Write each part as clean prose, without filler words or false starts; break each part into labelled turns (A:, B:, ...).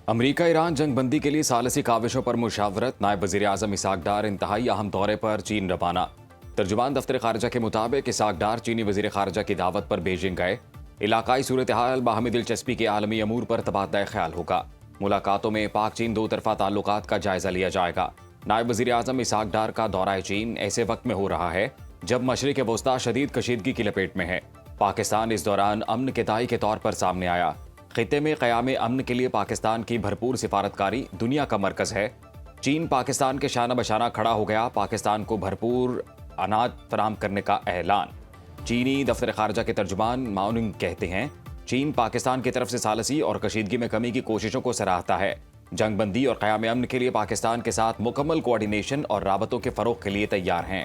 A: अमरीका Iran जंगबंदी के लिए सालसी काविशों पर मुशावरत। नायब वज़ीर आज़म इसहाक डार इंतहाई अहम दौरे पर चीन रवाना। तर्जुमान दफ्तर खारजा के मुताबिक इसहाक डार चीनी वज़ीर खारजा की दावत पर बीजिंग गए। इलाकाई सूरत हाल, बाहमी दिलचस्पी के आलमी अमूर पर तबादला ख्याल होगा। मुलाकातों में पाक चीन दो तरफा ताल्लुकात का जायजा लिया जाएगा। नायब वज़ीर आज़म इसहाक डार का दौरा चीन ऐसे वक्त में हो रहा है जब मशरिक़ वस्ता शदीद कशीदगी की लपेट में है। पाकिस्तान इस दौरान अमन के दाई के तौर पर सामने आया। खित्ते में क़याम अमन के लिए पाकिस्तान की भरपूर सिफारतकारी दुनिया का मरकज है। चीन पाकिस्तान के शाना बशाना खड़ा हो गया। पाकिस्तान को भरपूर अनाज फराहम करने का ऐलान। चीनी दफ्तर खारजा के तर्जुमान माओनिंग कहते हैं, चीन पाकिस्तान की तरफ से सालसी और कशीदगी में कमी की कोशिशों को सराहता है। जंगबंदी और क़याम अमन के लिए पाकिस्तान के साथ मुकम्मल कोऑर्डिनेशन और राबतों के फ़रोग़ के लिए तैयार हैं।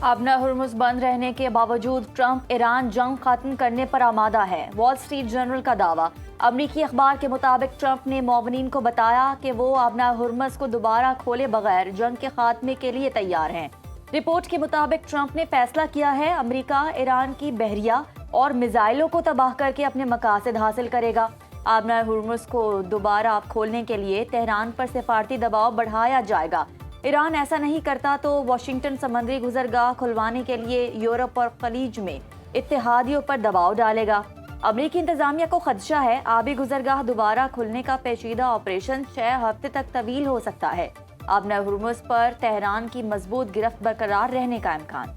B: अब हुर्मुज़ बंद रहने के बावजूद ट्रंप ईरान जंग खत्म करने पर आमादा है। वॉल स्ट्रीट जर्नल का दावा। अमरीकी अखबार के मुताबिक ट्रंप ने मौमिनीन को बताया कि वो अब हुर्मुज़ को दोबारा खोले बगैर जंग के खात्मे के लिए तैयार हैं। रिपोर्ट के मुताबिक ट्रंप ने फैसला किया है अमरीका ईरान की बहरिया और मिसाइलों को तबाह करके अपने मकासद हासिल करेगा। अब हुर्मुज़ को दोबारा खोलने के लिए तेहरान पर सिफारती दबाव बढ़ाया जाएगा। ईरान ऐसा नहीं करता तो वाशिंगटन समुद्री गुजरगाह खुलवाने के लिए यूरोप और खलीज में इत्तेहादियों पर दबाव डालेगा। अमरीकी इंतजामिया को खदशा है आबी गुजरगाह दोबारा खुलने का पेचीदा ऑपरेशन 6 हफ्ते तक तवील हो सकता है। अब हुर्मुज़ पर तेहरान की मजबूत गिरफ्त बरकरार रहने का इम्कान।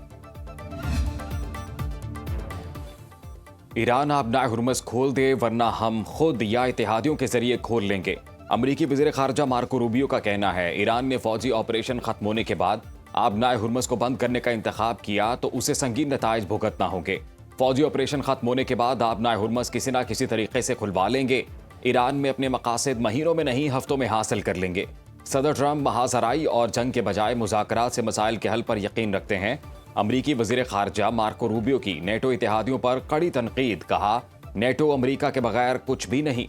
A: ईरान अब हुर्मुज़ खोल दे वरना हम खुद या इत्तेहादियों के जरिए खोल लेंगे। अमरीकी वज़ीर खारजा मार्को रूबियो का कहना है, ईरान ने फौजी ऑपरेशन खत्म होने के बाद आबनाए हुर्मुज़ को बंद करने का इंतखाब किया तो उसे संगीन नताइज भुगतना होंगे। फौजी ऑपरेशन खत्म होने के बाद आबनाए हुर्मुज़ किसी न किसी तरीके से खुलवा लेंगे। ईरान में अपने मकासद महीनों में नहीं हफ्तों में हासिल कर लेंगे। सदर ट्रंप महाजराई और जंग के बजाय मुज़ाकरात से मसाइल के हल पर यकीन रखते हैं। अमरीकी वज़ीर खारजा मार्को रूबियो की नेटो इत्तेहादियों पर कड़ी तनकीद। कहा, नेटो अमरीका के बगैर कुछ भी नहीं।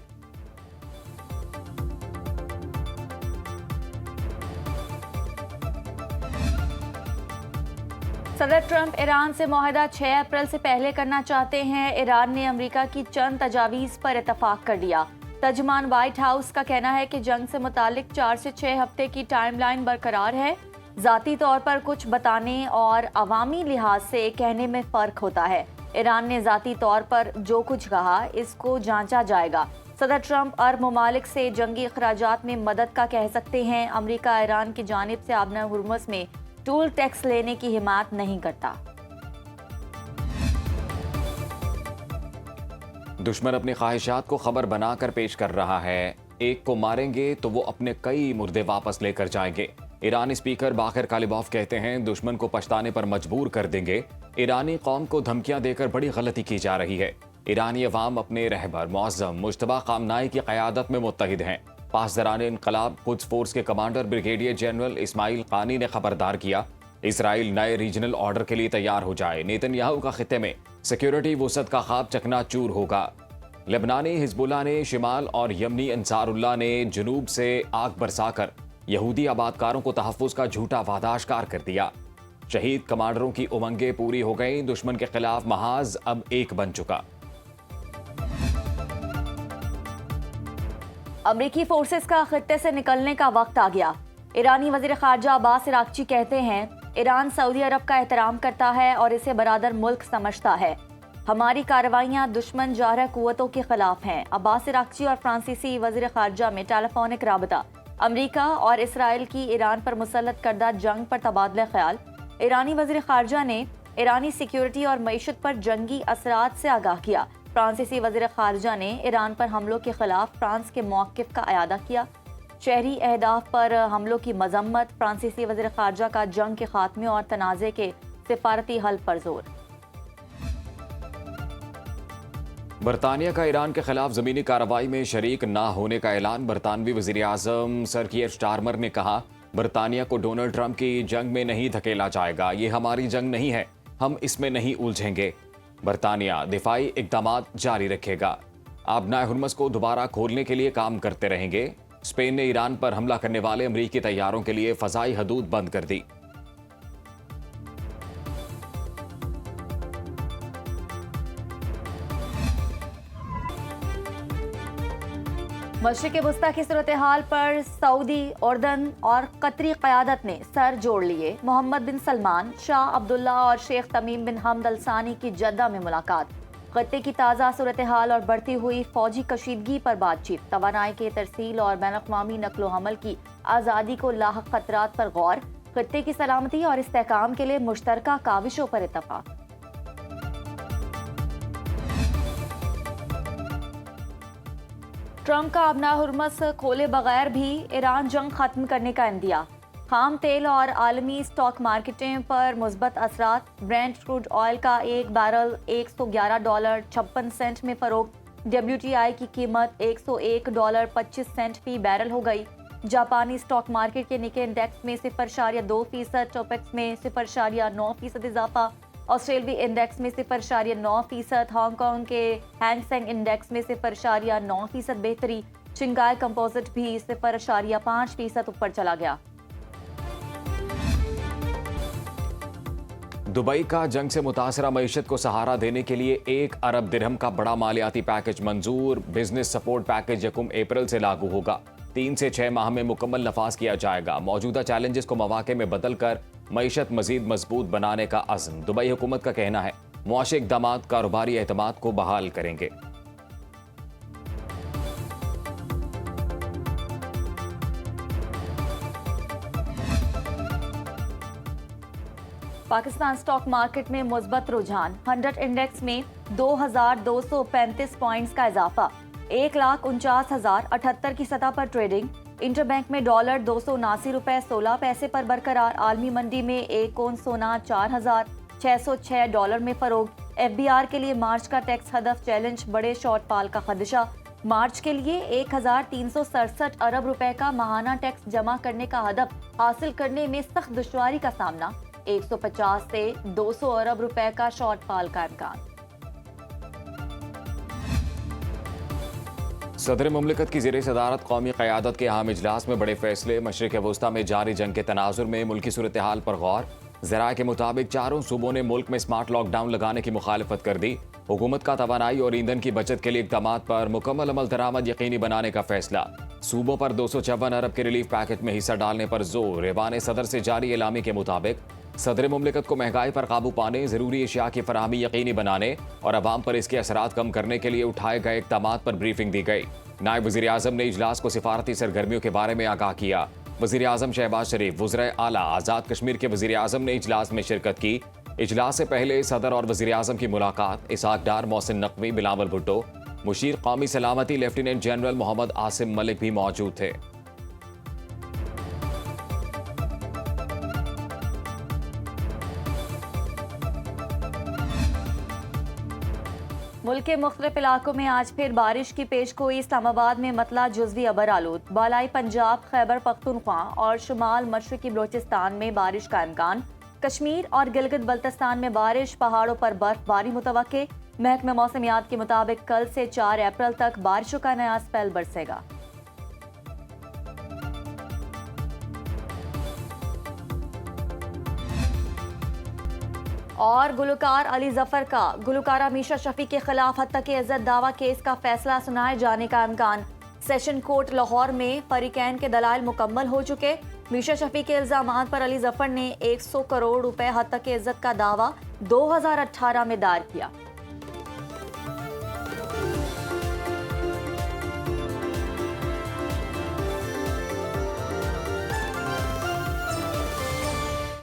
B: सदर ट्रंप ईरान से मुआहदा 6 अप्रैल से पहले करना चाहते हैं। ईरान ने अमेरिका की चंद तजावीज़ पर इतफाक कर लिया। तर्जुमान व्हाइट हाउस का कहना है कि जंग से मुतालिक 4 से 6 हफ्ते की टाइमलाइन बरकरार है। ज़ाती तौर पर कुछ बताने और अवामी लिहाज से कहने में फ़र्क होता है। ईरान ने ज़ाती तौर पर जो कुछ कहा इसको जांचा जाएगा। सदर ट्रंप अरब ममालिक से जंगी अखराजात में मदद का कह सकते हैं। अमरीका ईरान की जानिब से आबना हुर्मुज़ में टूल टैक्स लेने की हिमायत नहीं करता।
A: दुश्मन अपनी ख्वाहिशात को खबर बनाकर पेश कर रहा है। एक को मारेंगे तो वो अपने कई मुर्दे वापस लेकर जाएंगे। ईरानी स्पीकर बाखिर कालिबॉफ कहते हैं, दुश्मन को पछताने पर मजबूर कर देंगे। ईरानी कौम को धमकियां देकर बड़ी गलती की जा रही है। ईरानी अवाम अपने रहबर मुअज़्ज़म मुज्तबा ख़ामनाई की क़यादत में मुत्तहिद हैं। पासदरान इनकलाब कुद्स फोर्स के कमांडर ब्रिगेडियर जनरल इस्माइल क़ानी ने खबरदार किया, इसराइल नए रीजनल ऑर्डर के लिए तैयार हो जाए। नेतन्याहू का खित्ते में सिक्योरिटी वसअत का ख्वाब चकनाचूर होगा। लेबनानी हिजबुल्लाह ने शिमाल और यमनी अंसारुल्लाह ने जुनूब से आग बरसाकर यहूदी आबादकारों को तहफ़्फ़ुज़ का झूठा वादा आश्कार कर दिया। शहीद कमांडरों की उमंगें पूरी हो गईं। दुश्मन के खिलाफ महाज अब एक बन चुका।
B: अमरीकी फोर्सेस का खित्ते से निकलने का वक्त आ गया। ईरानी वज़ीर ख़ारजा अब्बास इराक़ची कहते हैं, ईरान सऊदी अरब का एहतराम करता है और इसे बरादर मुल्क समझता है। हमारी कार्रवाइयाँ दुश्मन जारह कुव्वतों के खिलाफ हैं। अब्बास इराक़ची और फ्रांसीसी वज़ीर ख़ारजा में टेलीफोनिक राबता। अमरीका और इसराइल की ईरान पर मुसल्लत करदा जंग पर तबादला ख्याल। ईरानी वज़ीर ख़ारजा ने ईरानी सिक्योरिटी और मईशत पर जंगी असरात से आगाह किया। फ्रांसीसी वज़ीर ख़ारजा ने ईरान पर हमलों के खिलाफ फ्रांस के मौक़िफ़ का अयादा किया। शहरी अहदाफ पर हमलों की मजम्मत। फ्रांसीसी वज़ीर ख़ारजा का जंग के खात्मे और तनाज़े के सिफारती हल पर जोर।
A: बरतानिया का ईरान के खिलाफ ज़मीनी कार्रवाई में शरीक ना होने का ऐलान। बरतानवी वज़ीर आज़म सर कियर स्टारमर ने कहा, बरतानिया को डोनाल्ड ट्रंप की जंग में नहीं धकेला जाएगा। ये हमारी जंग नहीं है, हम इसमें नहीं उलझेंगे। बरतानिया दिफाई इक़दामात जारी रखेगा। आबनाए हुर्मुज़ को दोबारा खोलने के लिए काम करते रहेंगे। स्पेन ने ईरान पर हमला करने वाले अमरीकी तैयारों के लिए फ़ज़ाई हदूद बंद कर दी।
B: मशरिक़ वस्ता की सूरत हाल पर सऊदी, उर्दन और कतरी क़यादत ने सर जोड़ लिए। मोहम्मद बिन सलमान, शाह अब्दुल्ला और शेख तमीम बिन हमद अल सानी की जद्दा में मुलाकात। खत्ते की ताज़ा सूरत हाल और बढ़ती हुई फौजी कशीदगी पर बातचीत। तवानाई के तरसील और बैनुल-अक़वामी नक़्लो हमल की आज़ादी को लाहक खतरात पर गौर। खत्ते की सलामती और इस्तेहकाम के लिए मुश्तरका काविशों पर इत्तफ़ाक़। ट्रंप का अपना हुर्मस खोले बगैर भी ईरान जंग खत्म करने का इंदिया। खाम तेल और आलमी स्टॉक मार्केटें पर मुस्बत असरात। ब्रेंट क्रूड ऑयल का एक बैरल $111.56 में फरोख्त। WTI की कीमत $101.25 फी बैरल हो गई। जापानी स्टॉक मार्केट के निके इंडेक्स में 0.2%, टोपेक्स में 0.9% इजाफा। ऑस्ट्रेलियाई इंडेक्स में 0.9%, हांगकांग के हैंगसेंग इंडेक्स में 0.9% बेहतरी। शिंगाई कंपोजिट भी 0.5% ऊपर चला गया।
A: दुबई का जंग से मुतासरा मईशत को सहारा देने के लिए 1 अरब दिरहम का बड़ा मालियाती पैकेज मंजूर। बिजनेस सपोर्ट पैकेज 1 अप्रैल से लागू होगा। 3 से 6 माह में मुकम्मल नफाज किया जाएगा। मौजूदा चैलेंजेस को मौके में बदलकर मईशत मजीद मजबूत बनाने का अज़्म। दुबई हुकूमत का कहना है मुआशी इक़दामात कारोबारी एतमाद को बहाल करेंगे।
B: पाकिस्तान स्टॉक मार्केट में मुस्बत रुझान। 100 इंडेक्स में 2235 पॉइंट्स का इजाफा। 1,49,078 की सतह पर ट्रेडिंग। इंटरबैंक में डॉलर $279.16 पर बरकरार। आलमी मंडी में एक कौन सोना $4,606 में फरोख्त। FBR के लिए मार्च का टैक्स हदफ चैलेंज, बड़े शॉर्टफॉल का खदशा। मार्च के लिए 1,367 अरब रुपए का माहाना टैक्स जमा करने का हदफ हासिल करने में सख्त दुश्वारी का सामना। 150 से 200 अरब रुपए का शॉर्टफॉल का इम्कान।
A: सदर मुमलिकत की ज़ेरे सदारत कौमी क़यादत के अहम इजलास में बड़े फैसले। मशरिक़ वस्ता में जारी जंग के तनाजुर में मुल्की सूरत हाल पर गौर। ज़राए के मुताबिक चारों सूबों ने मुल्क में स्मार्ट लॉकडाउन लगाने की मुखालफत कर दी। हुकूमत का तवानाई और ईंधन की बचत के लिए इक़दामात पर मुकम्मल अमल दरामद यकीनी बनाने का फैसला। सूबों पर 254 अरब के रिलीफ पैकेज में हिस्सा डालने पर जोर। ऐवान सदर से जारी एलामी के मुताबिक सदर मुमलिकत को महंगाई पर काबू पाने, ज़रूरी अशिया की फराहमी यकीनी बनाने और अवाम पर इसके असरात कम करने के लिए उठाए गए इक़दामात पर ब्रीफिंग दी गई। नायब वज़ीर आज़म ने इजलास को सिफारती सरगर्मियों के बारे में आगाह किया। वज़ीर आज़म शहबाज शरीफ, वज़ीर आला आज़ाद कश्मीर के वज़ीर आज़म ने इजलास में शिरकत की। इजलास से पहले सदर और वज़ीर आज़म की मुलाकात। इसाक डार, मोहसिन नकवी, बिलावल भुट्टो, मुशीर कौमी सलामती लेफ्टिनेंट जनरल मोहम्मद आसिम मलिक भी मौजूद थे।
B: मुल्क के मुख्तलिफ इलाकों में आज फिर बारिश की पेशगोई। इस्लामाबाद में मतला जुज़वी अबर आलूद। बालाई पंजाब, खैबर पख्तूनख्वा और शुमाल मशरक़ी बलोचिस्तान में बारिश का इम्कान। कश्मीर और गिलगित बल्तिस्तान में बारिश, पहाड़ों पर बर्फबारी मुतवक्के। महकमा मौसमियात के मुताबिक कल से 4 अप्रैल तक बारिशों का नया स्पेल बरसेगा। और गुलकार अली जफर का गुलकारा मीशा शफी के खिलाफ हत्या के इज्जत दावा केस का फैसला सुनाए जाने का इम्कान। सेशन कोर्ट लाहौर में फरीकैन के दलाइल मुकम्मल हो चुके। मीशा शफी के इल्जामात पर अली जफर ने 100 करोड़ रुपए हत्या के इज्जत का दावा 2018 में दायर किया।